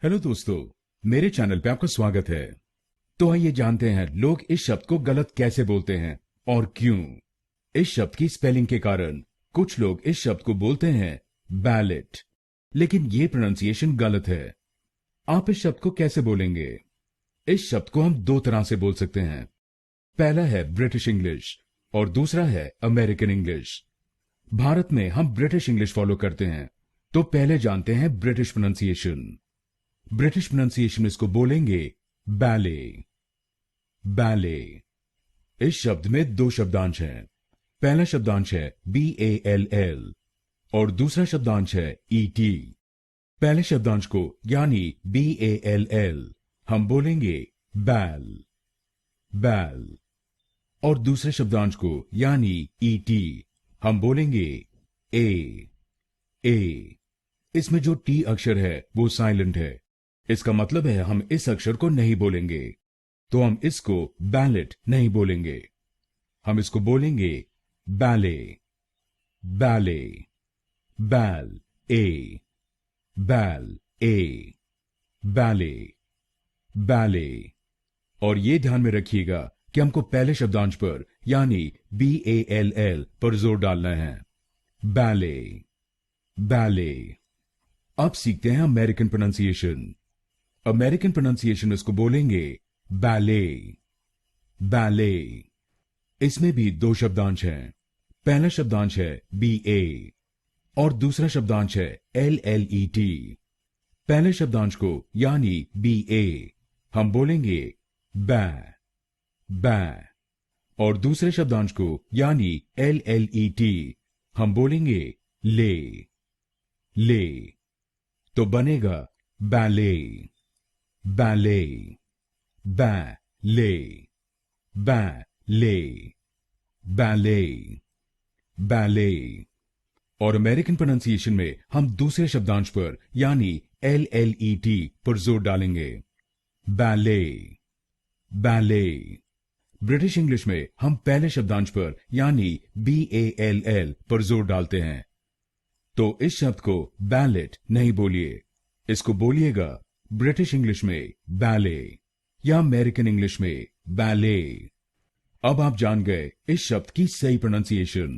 Hello दोस्तों, मेरे channel पे आपका स्वागत है। तो आइए जानते हैं लोग इस शब्द को गलत कैसे बोलते हैं और क्यों। इस शब्द की स्पेलिंग के कारण कुछ लोग इस शब्द को बोलते हैं बैलेट, लेकिन ये प्रोनाउंसिएशन गलत है। आप इस शब्द को कैसे बोलेंगे? इस शब्द को हम दो तरह से बोल सकते हैं। पहला है ब्रिटिश इंग्लिश और दूसरा है अमेरिकन इंग्लिश। भारत में हम ब्रिटिश इंग्लिश फॉलो करते हैं, तो पहले जानते हैं ब्रिटिश प्रोनाउंसिएशन। ब्रिटिश प्रोनाउंसिएशन इसको बोलेंगे बैले। बैले। इस शब्द में दो शब्दांश हैं। पहला शब्दांश है BALL और दूसरा शब्दांश है ET। पहले शब्दांश को यानी BALL हम बोलेंगे बैल, बैल, और दूसरे शब्दांश को यानी ET हम बोलेंगे ए, ए। इसमें जो T अक्षर है वो साइलेंट है। इसका मतलब है हम इस अक्षर को नहीं बोलेंगे, तो हम इसको बैलेट नहीं बोलेंगे। हम इसको बोलेंगे बैले, बैले, बैल ए, बैल ए, बैले, बैले। और ये ध्यान में रखिएगा कि हमको पहले शब्दांश पर यानी BALL पर जोर डालना है। Ballet, ballet. अब सीखते हैं अमेरिकन प्रोनाउंसिएशन। अमेरिकन प्रोनाउंसिएशन इसको बोलेंगे बैले, बैले। इसमें भी दो शब्दांश हैं। पहला शब्दांश है BA और दूसरा शब्दांश है LLET। पहले शब्दांश को यानी BA हम बोलेंगे बै, बै, और दूसरे शब्दांश को यानी LLET हम बोलेंगे ले, ले। तो बनेगा ballet, ballet, ballet, ballet, ballet, ballet. और अमेरिकन प्रोनाउंसिएशन में हम दूसरे शब्दांश पर यानी LLET पर जोर डालेंगे। Ballet, ballet. ब्रिटिश इंग्लिश में हम पहले शब्दांश पर यानी BALL पर जोर डालते हैं। तो इस शब्द को बैलेट नहीं बोलिए, इसको बोलिएगा ब्रिटिश इंग्लिश में बैले या अमेरिकन इंग्लिश में बैले। अब आप जान गए इस शब्द की सही प्रोनाउंसिएशन।